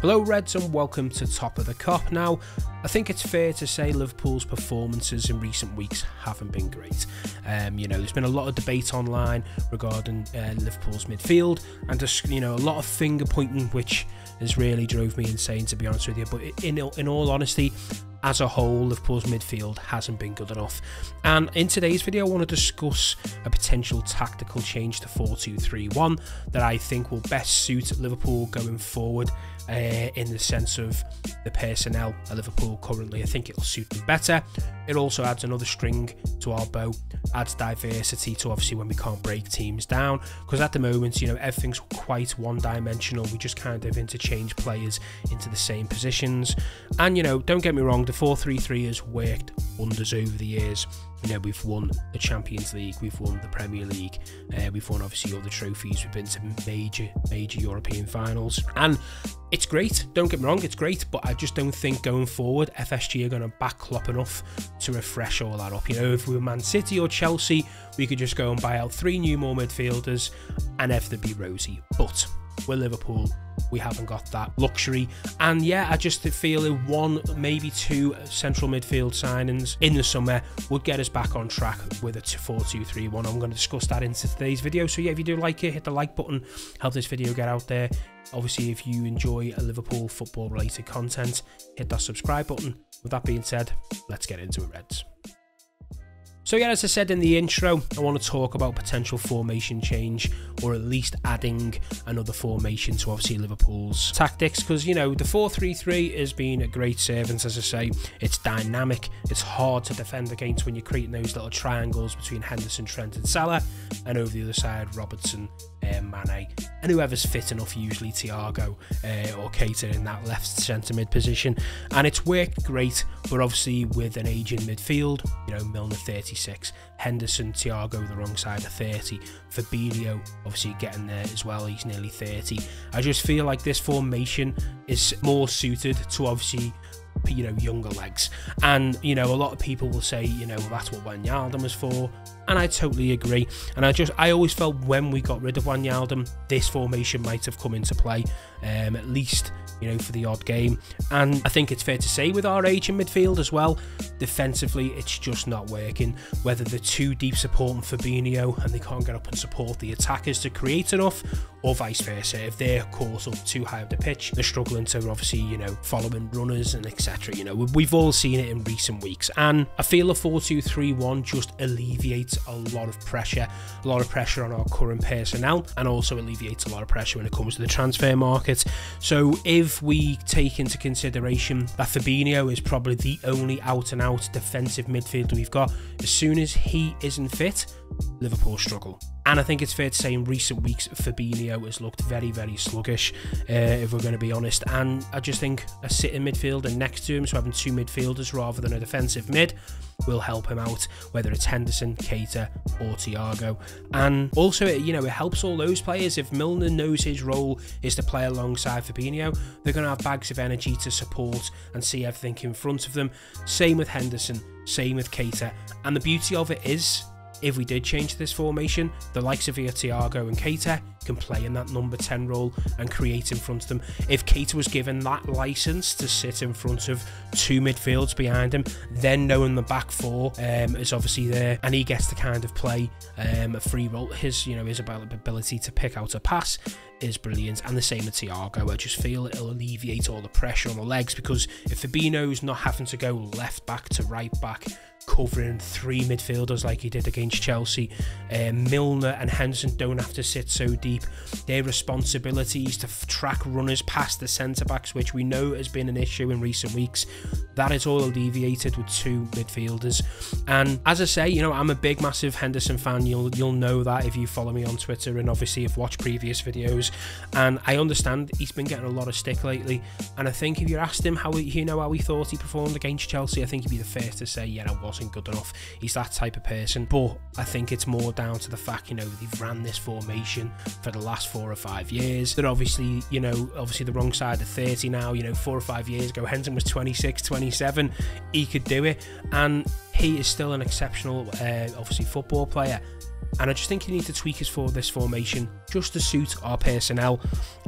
Hello Reds and welcome to Top of the Cop. Now, I think it's fair to say Liverpool's performances in recent weeks haven't been great. There's been a lot of debate online regarding Liverpool's midfield and just, a lot of finger pointing, which has really drove me insane, to be honest with you. But in all honesty, as a whole, Liverpool's midfield hasn't been good enough. And in today's video, I want to discuss a potential tactical change to 4-2-3-1 that I think will best suit Liverpool going forward, in the sense of the personnel at Liverpool currently. I think it'll suit them better. It also adds another string to our bow, adds diversity to obviously when we can't break teams down, because at the moment, everything's quite one-dimensional. We just kind of interchange players into the same positions. And, don't get me wrong, the 4-3-3 has worked wonders over the years. We've won the Champions League, we've won the Premier League, we've won obviously other trophies, we've been to major European finals, and it's great, don't get me wrong, it's great, but I just don't think going forward FSG are going to back Klopp enough to refresh all that up. If we were Man City or Chelsea, we could just go and buy out 3 more midfielders and everything be rosy. But with Liverpool, we haven't got that luxury, and yeah, I just feel that 1, maybe 2 central midfield signings in the summer would get us back on track with a 4-2-3-1. I'm going to discuss that into today's video. So yeah, if you do like it, hit the like button, help this video get out there. Obviously, if you enjoy Liverpool football related content, hit that subscribe button. With that being said, let's get into it, Reds. So yeah, as I said in the intro, I want to talk about potential formation change, or at least adding another formation to obviously Liverpool's tactics, because the 4-3-3 has been a great servant. As I say, it's dynamic, it's hard to defend against when you're creating those little triangles between Henderson, Trent and Salah, and over the other side Robertson, Mane, and whoever's fit enough, usually Thiago or Keita in that left centre mid position. And it's worked great, but obviously with an aging midfield, Milner 36, Henderson, Thiago the wrong side of 30, Fabinho obviously getting there as well, he's nearly 30. I just feel like this formation is more suited to obviously younger legs, and a lot of people will say that's what Wijnaldum was for, and I totally agree. And I always felt when we got rid of Wijnaldum, this formation might have come into play, at least for the odd game. And I think it's fair to say with our age in midfield as well, defensively it's just not working, whether they're too deep supporting Fabinho and they can't get up and support the attackers to create enough, or vice versa. If they're caught up too high up the pitch, they're struggling to obviously following runners and etc. We've all seen it in recent weeks, and I feel a 4-2-3-1 just alleviates a lot of pressure on our current personnel, and also alleviates a lot of pressure when it comes to the transfer market. So if we take into consideration that Fabinho is probably the only out and out defensive midfielder we've got, as soon as he isn't fit, Liverpool struggle. And I think it's fair to say in recent weeks Fabinho has looked very, very sluggish, if we're going to be honest. And I just think a sitting midfielder next to him, so having 2 midfielders rather than a defensive mid, will help him out, whether it's Henderson, Keita or Thiago. And also it helps all those players. If Milner knows his role is to play alongside Fabinho, they're going to have bags of energy to support and see everything in front of them. Same with Henderson, same with Keita. And the beauty of it is, if we did change this formation, the likes of Thiago and Keita can play in that number 10 role and create in front of them. If Keita was given that license to sit in front of 2 midfields behind him, then knowing the back 4 is obviously there, and he gets to kind of play a free role. His ability to pick out a pass is brilliant, and the same with Thiago. I just feel it'll alleviate all the pressure on the legs, because if Fabinho's not having to go left back to right back, covering 3 midfielders like he did against Chelsea, Milner and Henderson don't have to sit so deep. Their responsibilities to track runners past the centre-backs, which we know has been an issue in recent weeks, that is all alleviated with 2 midfielders. And as I say, I'm a big massive Henderson fan. You'll know that if you follow me on Twitter, and obviously have watched previous videos, and I understand he's been getting a lot of stick lately. And I think if you asked him how he thought he performed against Chelsea, I think he'd be the first to say, yeah, I wasn't good enough. He's that type of person. But I think it's more down to the fact, they've ran this formation for the last 4 or 5 years. They're obviously the wrong side of 30 now. 4 or 5 years ago, Henderson was 26, 27. He could do it, and he is still an exceptional, obviously, football player. And I just think you need to tweak this formation just to suit our personnel.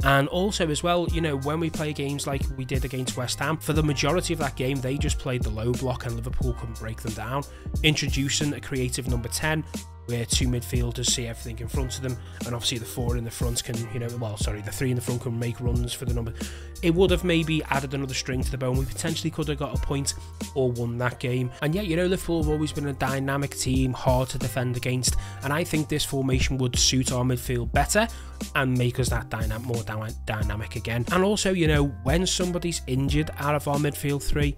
And also as well, you know, when we play games like we did against West Ham, for the majority of that game, they just played the low block and Liverpool couldn't break them down. Introducing a creative number 10, where two midfielders see everything in front of them, and obviously the four in the front can, you know, well, sorry, the three in the front can make runs for the number. It would have maybe added another string to the bow, and we potentially could have got a point or won that game. And yet, you know, Liverpool have always been a dynamic team, hard to defend against, and I think this formation would suit our midfield better and make us that more dynamic again. And also, you know, when somebody's injured out of our midfield three,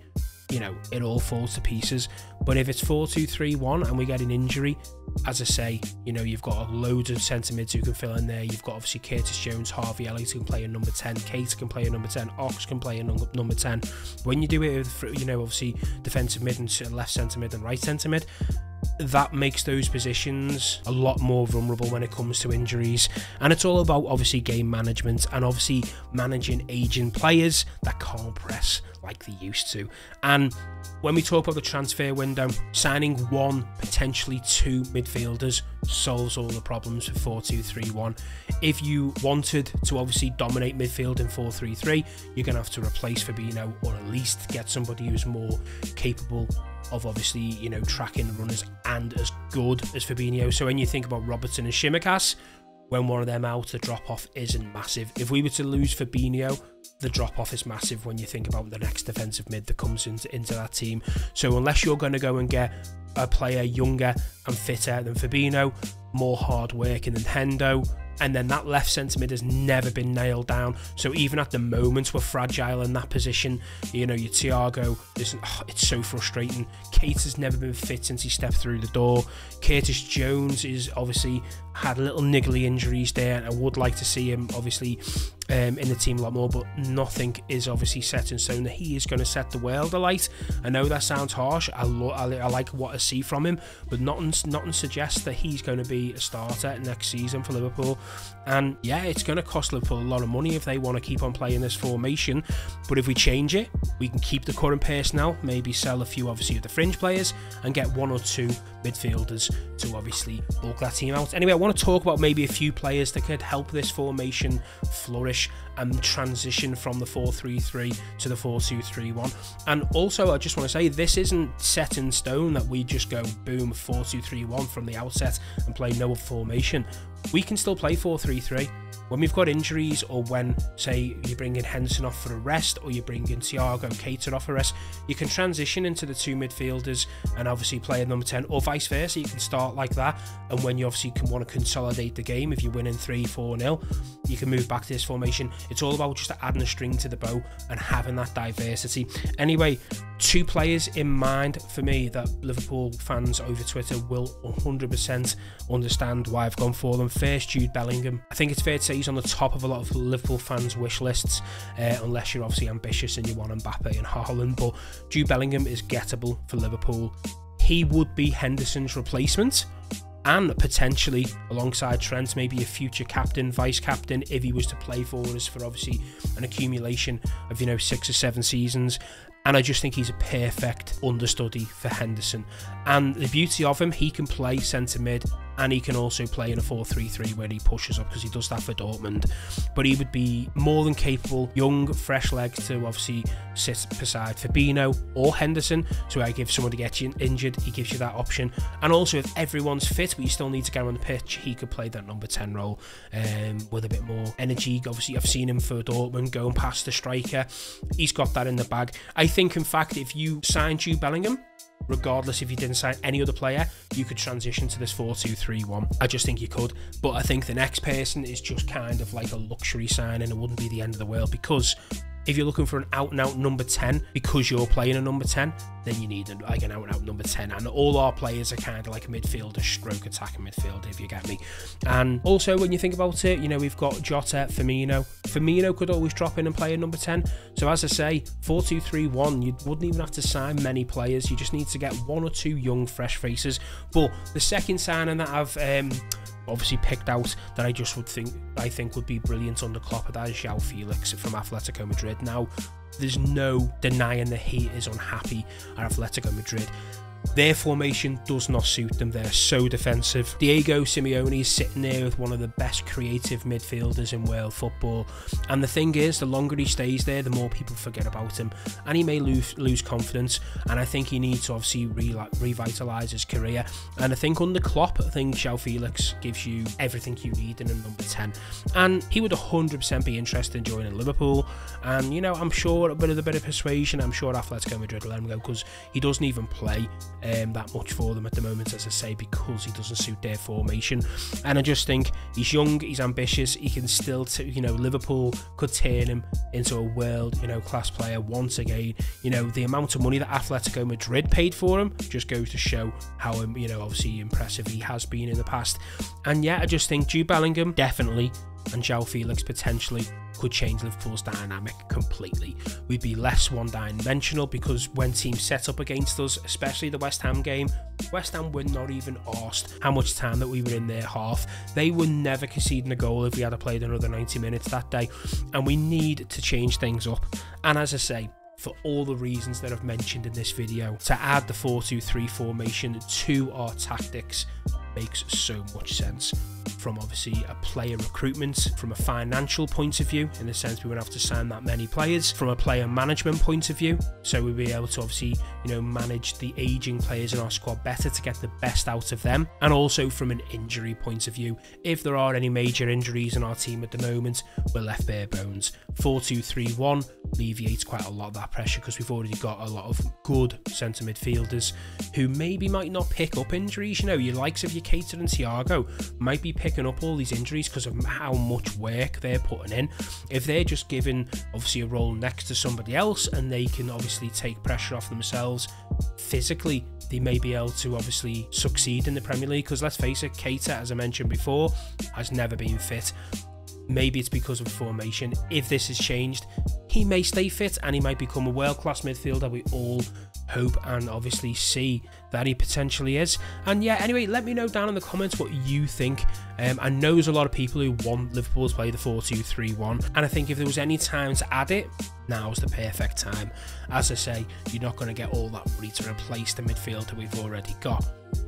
you know, it all falls to pieces. But if it's 4-2-3-1 and we get an injury, as I say, you know, you've got loads of centre mids who can fill in there. You've got obviously Curtis Jones, Harvey Elliott can play a number 10, Kate can play a number 10, Ox can play a number 10. When you do it with, you know, obviously defensive mid and left centre mid and right centre mid, that makes those positions a lot more vulnerable when it comes to injuries. And it's all about obviously game management and obviously managing aging players that can't press like they used to. And when we talk about the transfer window, signing one, potentially two midfielders solves all the problems for 4-2-3-1. If you wanted to obviously dominate midfield in 4-3-3, you're going to have to replace Fabinho, or at least get somebody who's more capable of obviously, you know, tracking runners and as good as Fabinho. So when you think about Robertson and Shimikas, when one of them out, the drop-off isn't massive. If we were to lose Fabinho, the drop-off is massive when you think about the next defensive mid that comes into that team. So unless you're going to go and get a player younger and fitter than Fabinho, more hard-working than Hendo, and then that left centre mid has never been nailed down. So even at the moment, we're fragile in that position. You know, your Thiago, it's so frustrating. Kate has never been fit since he stepped through the door. Curtis Jones is obviously had little niggly injuries there, and I would like to see him obviously in the team a lot more, but nothing is obviously set in stone that he is going to set the world alight. I know that sounds harsh. I like what I see from him, but nothing suggests that he's going to be a starter next season for Liverpool. And yeah, it's going to cost Liverpool a lot of money if they want to keep on playing this formation. But if we change it, we can keep the current personnel, maybe sell a few obviously of the fringe players, and get one or two midfielders to obviously bulk that team out. Anyway, I want to talk about maybe a few players that could help this formation flourish and transition from the 4-3-3 to the 4-2-3-1. And also, I just want to say, this isn't set in stone that we just go boom 4-2-3-1 from the outset and play no formation. We can still play 4-3-3. When we've got injuries, or when, say, you bring in Henderson off for a rest, or you bring in Thiago Keita off for a rest, you can transition into the two midfielders and obviously play a number 10, or vice versa. You can start like that, and when you obviously want to consolidate the game, if you're winning 3-4-0, you can move back to this formation. It's all about just adding a string to the bow and having that diversity. Anyway, two players in mind for me that Liverpool fans over Twitter will 100% understand why I've gone for them. First, Jude Bellingham. I think it's fair to say he's on the top of a lot of Liverpool fans' wish lists, unless you're obviously ambitious and you want Mbappe and Haaland. But Jude Bellingham is gettable for Liverpool. He would be Henderson's replacement, and potentially alongside Trent, maybe a future captain, vice captain, if he was to play for us for obviously an accumulation of, you know, 6 or 7 seasons. And I just think he's a perfect understudy for Henderson. And the beauty of him, he can play centre mid, and he can also play in a 4-3-3 where he pushes up, because he does that for Dortmund. But he would be more than capable, young, fresh legs to obviously sit beside Fabinho or Henderson. So I give someone to get you injured, he gives you that option. And also, if everyone's fit but you still need to get on the pitch, he could play that number 10 role with a bit more energy. Obviously, I've seen him for Dortmund going past the striker. He's got that in the bag. I think, in fact, if you signed Jude Bellingham, regardless if you didn't sign any other player, you could transition to this 4-2-3-1. I just think you could. But I think the next person is just kind of like a luxury sign, and it wouldn't be the end of the world, because if you're looking for an out-and-out number 10 because you're playing a number 10, then you need like an out-and-out number 10. And all our players are kind of like a midfielder stroke attacking midfielder, if you get me. And also, when you think about it, you know, we've got Jota, Firmino. Firmino could always drop in and play a number 10. So as I say, 4-2-3-1, you wouldn't even have to sign many players. You just need to get one or two young, fresh faces. But the second signing that I've obviously picked out that I think would be brilliant under Klopp, that is João Felix from Atletico Madrid. Now, there's no denying that he is unhappy at Atletico Madrid. Their formation does not suit them. They're so defensive. Diego Simeone is sitting there with one of the best creative midfielders in world football, and the thing is, the longer he stays there, the more people forget about him, and he may lose confidence. And I think he needs to obviously revitalise his career. And I think under Klopp, I think João Felix gives you everything you need in a number 10, and he would 100% be interested in joining Liverpool. And you know, I'm sure with a bit of persuasion, I'm sure Atletico Madrid will let him go, because he doesn't even play that much for them at the moment, as I say, because he doesn't suit their formation. And I just think he's young, he's ambitious, he can still, you know, Liverpool could turn him into a world, you know, class player once again. You know, the amount of money that Atletico Madrid paid for him just goes to show how, you know, obviously impressive he has been in the past. And yeah, I just think Jude Bellingham definitely, and João Felix potentially, could change Liverpool's dynamic completely. We'd be less one-dimensional, because when teams set up against us, especially the West Ham game, West Ham were not even asked how much time that we were in their half. They were never conceding a goal if we had played another 90 minutes that day, and we need to change things up. And as I say, for all the reasons that I've mentioned in this video, to add the 4-2-3 formation to our tactics makes so much sense. From obviously a player recruitment, from a financial point of view, in the sense we won't have to sign that many players, from a player management point of view, so we'll be able to obviously, you know, manage the aging players in our squad better to get the best out of them, and also from an injury point of view, if there are any major injuries in our team at the moment, we're left bare bones. 4-2-3-1 alleviates quite a lot of that pressure, because we've already got a lot of good centre midfielders who maybe might not pick up injuries. You know, your likes of your Keita and Thiago might be picking up all these injuries because of how much work they're putting in. If they're just given obviously a role next to somebody else, and they can obviously take pressure off themselves physically, they may be able to obviously succeed in the Premier League. Because let's face it, Keita, as I mentioned before, has never been fit. Maybe it's because of formation. If this has changed, he may stay fit and he might become a world-class midfielder. We all hope and obviously see that he potentially is. And yeah, anyway, let me know down in the comments what you think. I know there's a lot of people who want Liverpool to play the 4-2-3-1, and I think if there was any time to add it, now's the perfect time. As I say, you're not going to get all that money to replace the midfielder we've already got.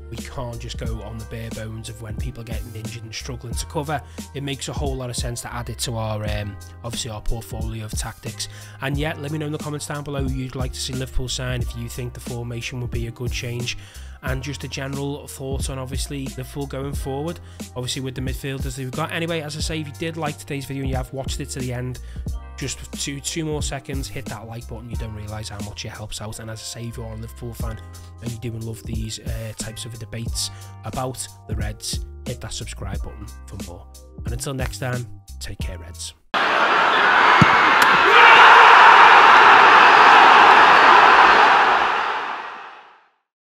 We can't just go on the bare bones of when people are getting injured and struggling to cover. It makes a whole lot of sense to add it to our obviously our portfolio of tactics. And yeah, let me know in the comments down below who you'd like to see Liverpool sign, if you think the formation would be a good change, and just a general thought on obviously Liverpool going forward, obviously with the midfielders that we've got. Anyway, as I say, if you did like today's video and you have watched it to the end, just two more seconds, hit that like button. You don't realise how much it helps out. And as I say, if you're a Liverpool fan and you do love these types of debates about the Reds, hit that subscribe button for more. And until next time, take care, Reds.